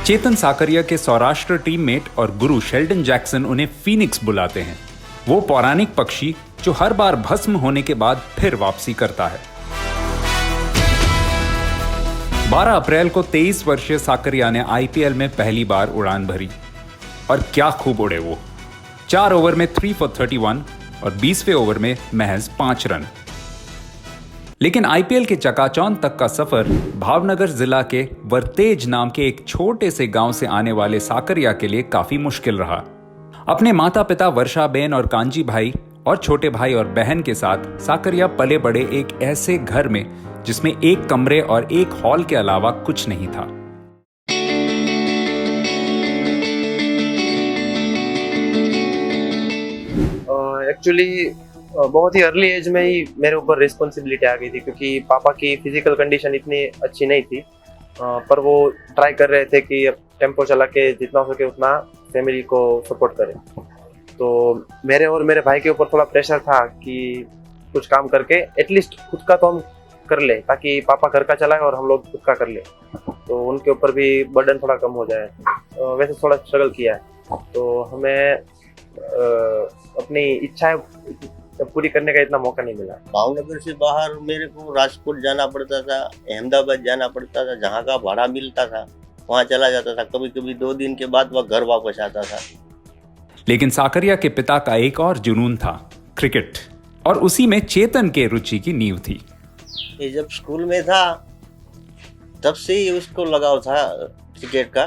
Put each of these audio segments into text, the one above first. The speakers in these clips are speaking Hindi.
चेतन साकरिया के सौराष्ट्र टीममेट और गुरु शेल्डन जैक्सन उन्हें फीनिक्स बुलाते हैं, वो पौराणिक पक्षी जो हर बार भस्म होने के बाद फिर वापसी करता है। 12 अप्रैल को 23 वर्षीय साकरिया ने आईपीएल में पहली बार उड़ान भरी और क्या खूब उड़े वो। 4 ओवर में 3 for 31 और 20वें ओवर में महज 5 रन। लेकिन आईपीएल के चकाचौंध तक का सफर भावनगर जिला के वरतेज नाम के एक छोटे से गांव से आने वाले साकरिया के लिए काफी मुश्किल रहा। अपने माता पिता वर्षाबेन और कांजी भाई और छोटे भाई और बहन के साथ साकरिया पले बड़े एक ऐसे घर में जिसमें एक कमरे और एक हॉल के अलावा कुछ नहीं था। एक्चुअली बहुत ही अर्ली एज में ही मेरे ऊपर रिस्पॉन्सिबिलिटी आ गई थी, क्योंकि पापा की फिजिकल कंडीशन इतनी अच्छी नहीं थी, पर वो ट्राई कर रहे थे कि अब टेम्पो चला के जितना हो सके उतना फैमिली को सपोर्ट करें। तो मेरे और मेरे भाई के ऊपर थोड़ा प्रेशर था कि कुछ काम करके एटलीस्ट खुद का तो हम कर ले, ताकि पापा घर का चलाए और हम लोग खुद का कर ले, तो उनके ऊपर भी बर्डन थोड़ा कम हो जाए। वैसे थोड़ा स्ट्रगल किया है, तो हमें अपनी इच्छाएं पूरी करने का इतना मौका नहीं मिला। भावनगर से बाहर मेरे को राजकोट जाना पड़ता था, अहमदाबाद जाना पड़ता था, जहाँ का भाड़ा मिलता था वहाँ चला जाता था। कभी कभी 2 दिन के बाद वह घर वापस आता था। लेकिन साकरिया के पिता का एक और जुनून था, क्रिकेट, और उसी में चेतन के रुचि की नींव थी। ये जब स्कूल में था तब से ही उसको लगाव था क्रिकेट का,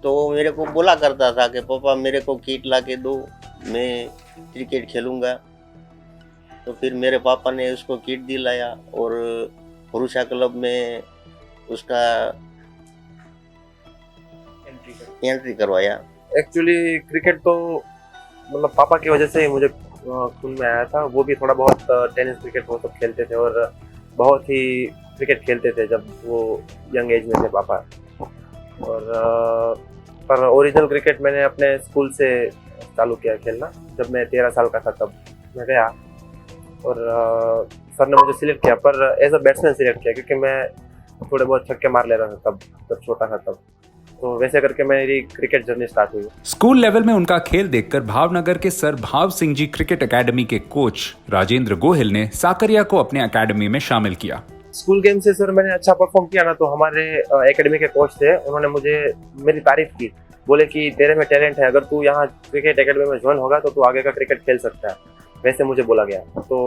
तो वो मेरे को बोला करता था कि पापा मेरे को किट ला के दो, मैं क्रिकेट खेलूँगा। तो फिर मेरे पापा ने उसको किट दिलाया और पुरुषा क्लब में उसका एंट्री करवाया। एक्चुअली क्रिकेट तो मतलब पापा की वजह से ही मुझे खून में आया था। वो भी थोड़ा बहुत टेनिस क्रिकेट वो सब खेलते थे और बहुत ही क्रिकेट खेलते थे जब वो यंग एज में थे पापा। और पर ओरिजिनल क्रिकेट मैंने अपने स्कूल से चालू किया खेलना। जब मैं 13 साल का था तब मैं गया और सर ने मुझे सिलेक्ट किया, पर एज अ बैट्समैन सिलेक्ट किया, क्योंकि मैं थोड़े बहुत छक्के मार ले रहा था तब छोटा था तब। तो वैसे करके मेरी क्रिकेट जर्नी स्टार्ट हुई। स्कूल लेवल में उनका खेल देखकर भावनगर के सर भाव सिंह जी क्रिकेट एकेडमी के कोच राजेंद्र गोहिल ने साकरिया को अपने एकेडमी में शामिल किया। स्कूल गेम से सर मैंने अच्छा परफॉर्म किया ना, तो हमारे एकेडमी के कोच थे, उन्होंने मुझे मेरी तारीफ की। बोले कि तेरे में टैलेंट है, अगर तू यहाँ क्रिकेट एकेडमी में ज्वाइन होगा तो तू आगे का क्रिकेट खेल सकता है, वैसे मुझे बोला गया। तो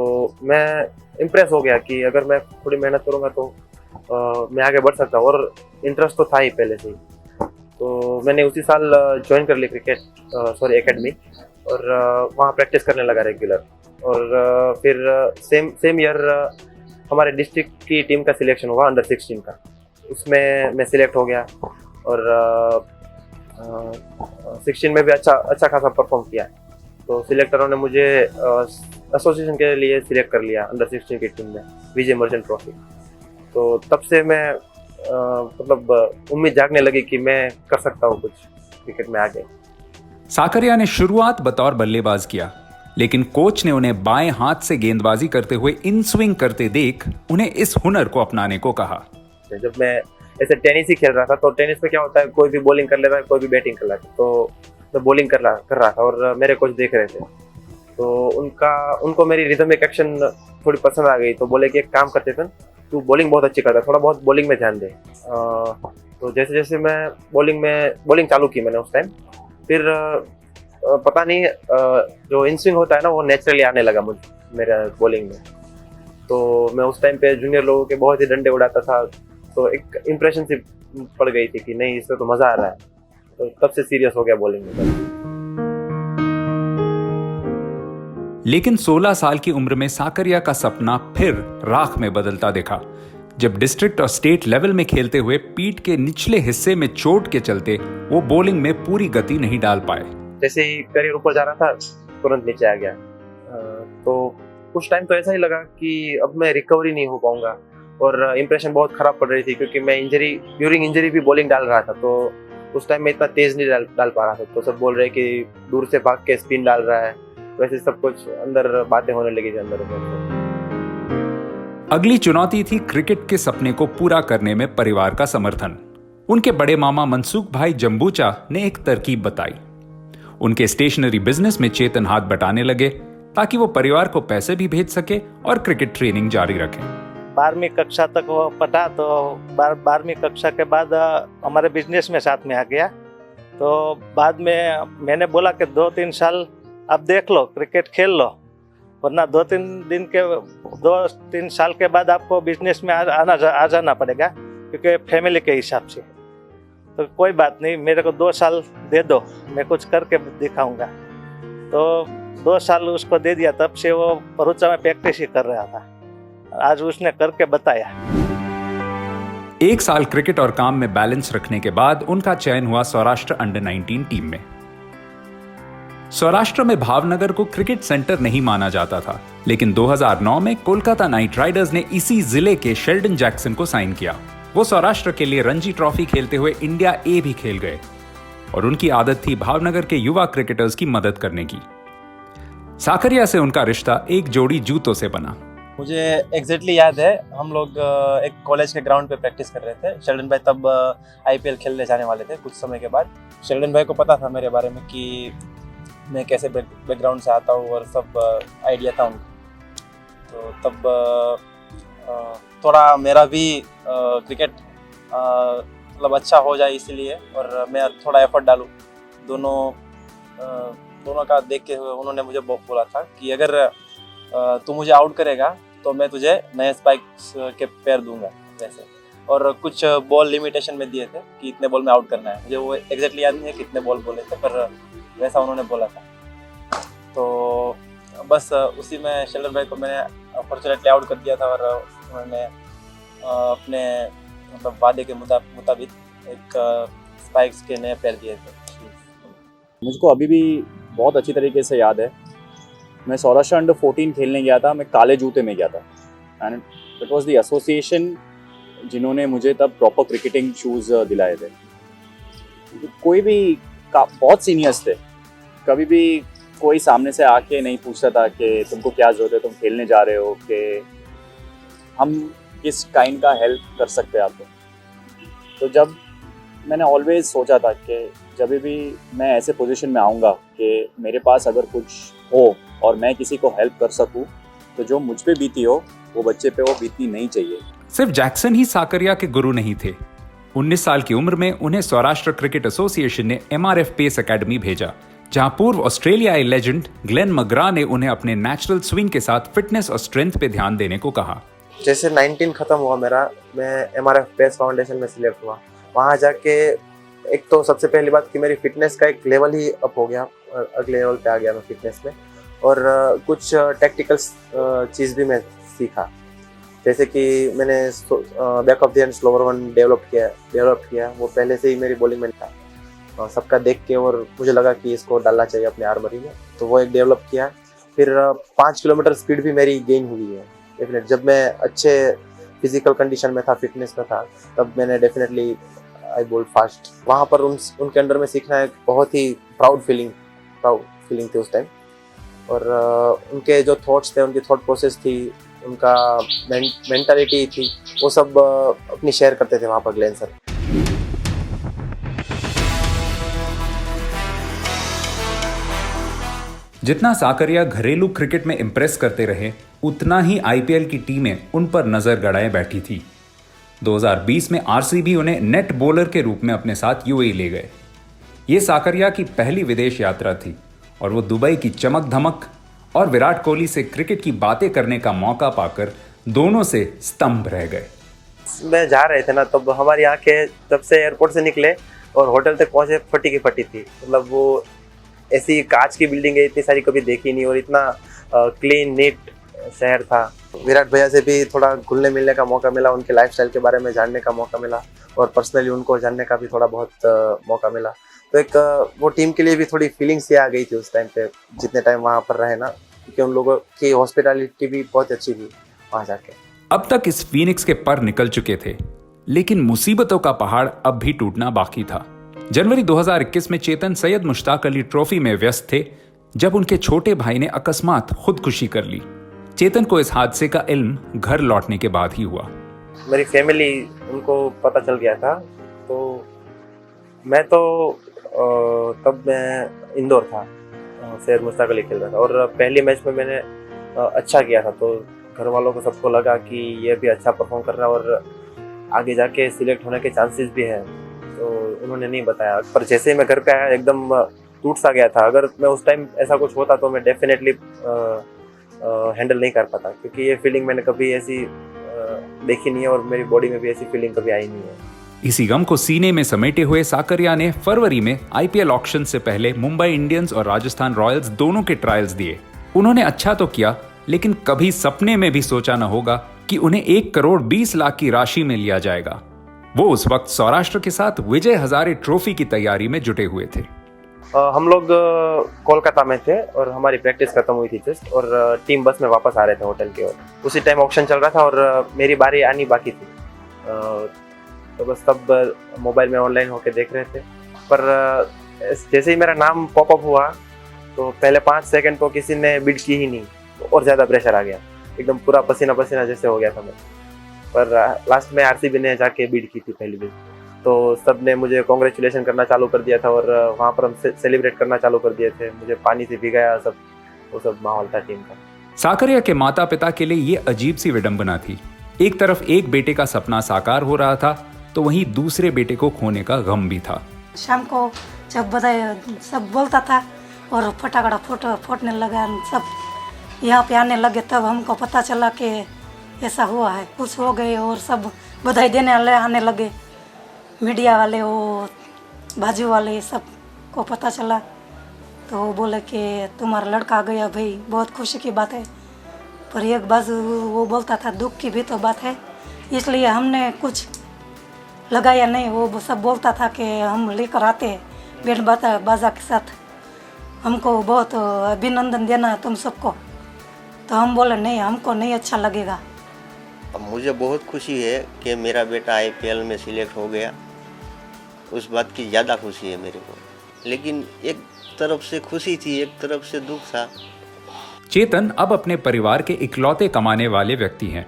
मैं इम्प्रेस हो गया कि अगर मैं थोड़ी मेहनत करूँगा तो मैं आगे बढ़ सकता हूँ, और इंटरेस्ट तो था ही पहले से ही। तो मैंने उसी साल ज्वाइन कर ली क्रिकेट एकेडमी, और वहाँ प्रैक्टिस करने लगा रेगुलर। और फिर सेम ईयर हमारे डिस्ट्रिक्ट की टीम का सिलेक्शन हुआ, अंडर 16 का, उसमें मैं सिलेक्ट हो गया। और 16 में भी अच्छा खासा परफॉर्म किया। तो सिलेक्टरों ने मुझे एसोसिएशन के लिए सिलेक्ट कर लिया अंडर 16 की टीम में, विजय मर्चेंट ट्रॉफी। तो तब से मैं मतलब उम्मीद जागने लगी कि मैं कर सकता हूँ कुछ क्रिकेट में आगे। साकरिया ने शुरुआत बतौर बल्लेबाज किया, लेकिन कोच ने उन्हें बाएं हाथ से गेंदबाजी करते हुए इन स्विंग करते देख उन्हें इस हुनर को अपनाने को कहा। जब मैं ऐसे टेनिस ही खेल रहा था, तो टेनिस में क्या होता है, कोई भी बॉलिंग कर लेता है, कोई भी बैटिंग कर लेता है। तो मैं बॉलिंग कर रहा था और मेरे कोच देख रहे थे, तो उनको मेरी रिदमिक एक्शन थोड़ी पसंद आ गई। तो बोले कि एक काम करते थे, तू बॉलिंग बहुत अच्छी करता है, थोड़ा बहुत बॉलिंग में ध्यान दे। तो जैसे जैसे मैं बॉलिंग चालू की मैंने उस टाइम, फिर पता नहीं जो इन स्विंग होता है ना, वो नेचुरली आने लगा मेरे बॉलिंग में। तो मैं उस टाइम पे जूनियर लोगों के बहुत ही डंडे उड़ाता था, तो एक इम्प्रेशन सी पड़ गई थी कि नहीं, इसमें तो मजा आ रहा है। तो तब से सीरियस हो गया बॉलिंग में। लेकिन 16 साल की उम्र में साकरिया का सपना फिर राख में बदलता दिखा, जब डिस्ट्रिक्ट और स्टेट लेवल में खेलते हुए पीठ के निचले हिस्से में चोट के चलते वो बॉलिंग में पूरी गति नहीं डाल पाए। जैसे ही करियर ऊपर जा रहा था, तुरंत नीचे आ गया। तो कुछ टाइम तो ऐसा ही लगा कि अब मैं रिकवरी नहीं हो पाऊंगा, और इम्प्रेशन बहुत खराब पड़ रही थी, क्योंकि मैं ड्यूरिंग इंजरी भी बॉलिंग डाल रहा था। तो उस टाइम में इतना तेज नहीं डाल पा रहा था। तो सब बोल रहे कि दूर से भाग के स्पिन डाल रहा है, वैसे सब कुछ अंदर बातें होने लगी थी अंदर। अगली चुनौती थी क्रिकेट के सपने को पूरा करने में परिवार का समर्थन। उनके बड़े मामा मनसूख भाई जंबूचा ने एक तरकीब बताई। उनके स्टेशनरी बिजनेस में चेतन हाथ बटाने लगे ताकि वो परिवार को पैसे भी भेज सके और क्रिकेट ट्रेनिंग जारी रखें। 12वीं कक्षा तक वो पढ़ा, तो 12वीं कक्षा के बाद हमारे बिजनेस में साथ में आ गया। तो बाद में मैंने बोला कि 2-3 साल आप देख लो, क्रिकेट खेल लो, वरना 2-3 साल के बाद आपको बिजनेस में आ जाना पड़ेगा, क्योंकि फैमिली के हिसाब से। तो कोई बात नहीं, मेरे को 2 साल दे दो, मैं कुछ करके दिखाऊंगा। तो 2 साल उसको दे दिया, तब से वो भरूचा में प्रैक्टिस ही कर रहा था। आज उसने करके बताया। 1 साल क्रिकेट और काम में बैलेंस रखने के बाद उनका चयन हुआ सौराष्ट्र अंडर 19 टीम में। सौराष्ट्र में भावनगर को क्रिकेट सेंटर नहीं माना जाता था, लेकिन 2009 में कोलकाता नाइट राइडर्स ने इसी जिले के शेल्डन जैक्सन को साइन किया। वो सौराष्ट्र के लिए रणजी ट्रॉफी खेलते हुए इंडिया ए भी खेल गए और उनकी आदत थी भावनगर के युवा क्रिकेटर्स की मदद करने की। साकरिया से उनका रिश्ता एक जोड़ी जूतों से बना। मुझे एग्जैक्टली याद है, हम लोग एक कॉलेज के ग्राउंड पे प्रैक्टिस कर रहे थे। शेल्डन भाई तब आईपीएल खेलने जाने वाले थे कुछ समय के बाद। शेल्डन भाई को पता था मेरे बारे में कि मैं कैसे बैकग्राउंड से आता हूँ और सब आइडिया था उनका। तो तब थोड़ा मेरा भी क्रिकेट मतलब अच्छा हो जाए इसलिए, और मैं थोड़ा एफर्ट डालूँ दोनों का देख के उन्होंने मुझे बोला था कि अगर तू मुझे आउट करेगा तो मैं तुझे नए स्पाइक्स के पैर दूंगा वैसे। और कुछ बॉल लिमिटेशन में दिए थे कि इतने बॉल में आउट करना है। मुझे वो एग्जैक्टली याद नहीं है कितने बॉल बोले थे, पर वैसा उन्होंने बोला था। तो बस उसी में शेल्डन भाई को मैंने अपॉर्चुनिटी आउट कर दिया था और उन्होंने अपने मतलब वादे के मुताबिक एक स्पाइक्स के नए पैर दिए थे। मुझको अभी भी बहुत अच्छी तरीके से याद है, मैं सौराष्ट्र अंडर 14 खेलने गया था। मैं काले जूते में गया था and it was the association जिन्होंने मुझे तब प्रॉपर क्रिकेटिंग शूज़ दिलाए थे। कोई भी बहुत सीनियर्स थे, कभी भी कोई सामने से आके नहीं पूछता था कि तुमको क्या ज़रूरत है, तुम खेलने जा रहे हो, कि हम किस काइंड का हेल्प कर सकते हैं आपको। तो जब मैंने ऑलवेज सोचा था कि जब भी मैं ऐसे पोजीशन में आऊँगा कि मेरे पास अगर कुछ हो और मैं किसी को हेल्प कर सकूं, तो जो मुझ पे बीती हो वो बच्चे पे वो बीतनी नहीं चाहिए। सिर्फ जैक्सन ही साकरिया के गुरु नहीं थे। 19 साल की उम्र में उन्हें सौराष्ट्र क्रिकेट एसोसिएशन ने MRF पेस एकेडमी भेजा, जहां पूर्व ऑस्ट्रेलियाई लेजेंड ग्लेन मग्रा ने उन्हें अपने नेचुरल स्विंग के साथ फिटनेस और स्ट्रेंथ पे ध्यान देने को कहा। जैसे 19 खत्म हुआ मेरा, मैं MRF पेस फाउंडेशन में सिलेक्ट हुआ। वहाँ जाके एक तो सबसे पहली बात कि मेरी फिटनेस का एक लेवल ही अप हो गया, अगले लेवल पे आ गया मैं फिटनेस में। और कुछ टेक्निकल चीज़ भी मैं सीखा, जैसे कि मैंने back of the hand slower one develop किया। वो पहले से ही मेरी बॉलिंग में था, सबका देख के, और मुझे लगा कि इसको डालना चाहिए अपने आर्मरी में, तो वो एक डेवलप किया। फिर 5 किलोमीटर स्पीड भी मेरी गेन हुई है डेफिनेट। जब मैं अच्छे फिजिकल कंडीशन में था, फिटनेस में था, तब मैंने डेफिनेटली आई बोल्ड फास्ट। वहाँ पर उनके अंडर में सीखना एक बहुत ही प्राउड फीलिंग थी उस टाइम। और उनके जो थॉट्स थे, उनकी थॉट प्रोसेस थी, उनका मेंटालिटी थी, वो सब अपनी शेयर करते थे वहाँ पर ग्लेन सर। जितना साकरिया घरेलू क्रिकेट में इंप्रेस करते रहे, उतना ही आईपीएल की टीमें उन पर नजर गड़ाए बैठी थी। 2020 में आरसीबी उन्हें नेट बॉलर के रूप में अपने साथ यूएई ले गए। ये साकरिया की पहली विदेश यात्रा थी और वो दुबई की चमक धमक और विराट कोहली से क्रिकेट की बातें करने का मौका पाकर दोनों से स्तंभ रह गए। मैं जा रहे थे ना, तब हमारी आंखें तब से एयरपोर्ट से निकले और होटल तक पहुंचे, फटी की फटी थी। मतलब वो ऐसी कांच की बिल्डिंग है, इतनी सारी कभी देखी नहीं, और इतना क्लीन नीट शहर था। विराट भैया से भी थोड़ा घुलने मिलने का मौका मिला, उनके लाइफस्टाइल के बारे में जानने का मौका मिला, और पर्सनली उनको जानने का भी थोड़ा बहुत मौका मिला। तो एक वो टीम के लिए भी थोड़ी फीलिंग्स से आ गई थी उस टाइम पे, जितने टाइम वहाँ पर रहे ना, क्योंकि उन लोगों की हॉस्पिटैलिटी भी बहुत अच्छी थी वहाँ जाके। अब तक इस फीनिक्स के पर निकल चुके थे, लेकिन मुसीबतों का पहाड़ अब भी टूटना बाकी था। जनवरी 2021 में चेतन सैयद मुश्ताक अली ट्रॉफी में व्यस्त थे जब उनके छोटे भाई ने अकस्मात खुदकुशी कर ली। चेतन को इस हादसे का इल्म घर लौटने के बाद ही हुआ। मेरी फैमिली, उनको पता चल गया था, तो मैं तो तब मैं इंदौर था, शेर मुश्ताक अली खेल रहा था और पहली मैच में मैंने अच्छा किया था, तो घर वालों को सबको लगा कि ये भी अच्छा परफॉर्म कर रहा है और आगे जाके सिलेक्ट होने के चांसेस भी हैं, तो उन्होंने नहीं बताया। पर जैसे ही मैं घर पे आया एकदम टूट सा गया था। अगर मैं उस टाइम ऐसा कुछ होता तो मैं डेफिनेटली हैंडल नहीं कर पाता, क्योंकि ये फीलिंग मैंने कभी ऐसी देखी नहीं है और मेरी बॉडी में भी ऐसी फीलिंग कभी आई नहीं है। इसी गम को सीने में समेटे हुए साकरिया ने फरवरी में आईपीएल ऑक्शन से पहले मुंबई इंडियंस और राजस्थान रॉयल्स दोनों के ट्रायल्स दिए। उन्होंने अच्छा तो किया, लेकिन कभी सपने में भी सोचा न होगा कि उन्हें 1 करोड़ 20 लाख की राशि में लिया जाएगा। वो उस वक्त सौराष्ट्र के साथ विजय हजारे ट्रॉफी की तैयारी में जुटे हुए थे। हम लोग कोलकाता में थे और हमारी प्रैक्टिस खत्म हुई थी जस्ट, और टीम बस में वापस आ रहे थे होटल की ओर। उसी टाइम ऑक्शन चल रहा था और मेरी बारी आनी बाकी थी, तो बस तब मोबाइल में ऑनलाइन होके देख रहे थे। पर जैसे ही मेरा नाम पॉपअप हुआ तो पहले 5 सेकंड तो किसी ने बिड की ही नहीं, और ज़्यादा प्रेशर आ गया, एकदम पूरा पसीना पसीना जैसे हो गया था मैं। पर लास्ट में आरसीबी ने जाके बिड की थी पहली बिड, तो सब ने मुझे कॉन्ग्रेचुलेशन करना चालू कर दिया था और वहाँ पर हम सेलिब्रेट करना चालू कर दिए थे। मुझे पानी से भिगाया, सब वो सब माहौल था टीम का। साकरिया के माता पिता के लिए ये अजीब सी विडंबना थी। एक तरफ एक बेटे का सपना साकार हो रहा था, तो वहीं दूसरे बेटे को खोने का गम भी था। शाम को जब बधाई सब बोलता था और फटाकड़ा फोड़ने लगा, सब यहाँ पे आने लगे, तब हमको पता चला कि ऐसा हुआ है, खुश हो गए और सब बधाई देने वाले आने लगे। मीडिया वाले, वो बाजू वाले, सब को पता चला तो वो बोले कि तुम्हारा लड़का आ गया भाई, बहुत खुशी की बात है। पर एक बाजू वो बोलता था दुख की भी तो बात है, इसलिए हमने कुछ लगाया नहीं। वो सब बोलता था कि हम लेकर आते बैंड बाजा के साथ, हमको बहुत अभिनंदन देना तुम सबको। तो हम बोले नहीं, हमको नहीं अच्छा लगेगा। अब मुझे बहुत खुशी है कि मेरा बेटा आईपीएल में सिलेक्ट हो गया, उस बात की ज़्यादा खुशी है मेरे को। लेकिन एक तरफ से खुशी थी, एक तरफ से दुख था। चेतन अब अपने परिवार के इकलौते कमाने वाले व्यक्ति हैं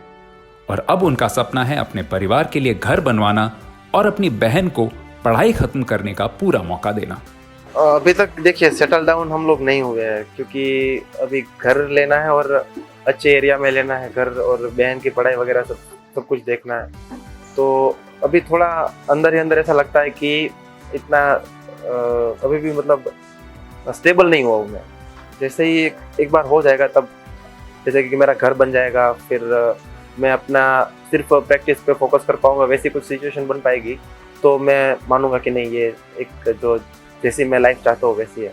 और अब उनका सपना है अपने परिवार के लिए घर बनवाना और अपनी बहन को पढ़ाई खत्म करने का पूरा मौका देना। अभी तक देखिए सेटल डाउन हम लोग नहीं हुए हैं, क्योंकि अभी घर लेना है और अच्छे एरिया में लेना है घर, और बहन की पढ़ाई वगैरह सब कुछ देखना है। तो अभी थोड़ा अंदर ही अंदर ऐसा लगता है कि इतना अभी भी मतलब स्टेबल नहीं हुआ हूँ मैं। जैसे ही एक बार हो जाएगा, तब जैसे कि मेरा घर बन जाएगा, फिर मैं अपना सिर्फ प्रैक्टिस पे फोकस कर पाऊंगा, वैसी कुछ सिचुएशन बन पाएगी, तो मैं मानूंगा कि नहीं, ये एक जो जैसी मैं लाइफ चाहता हूँ वैसी है।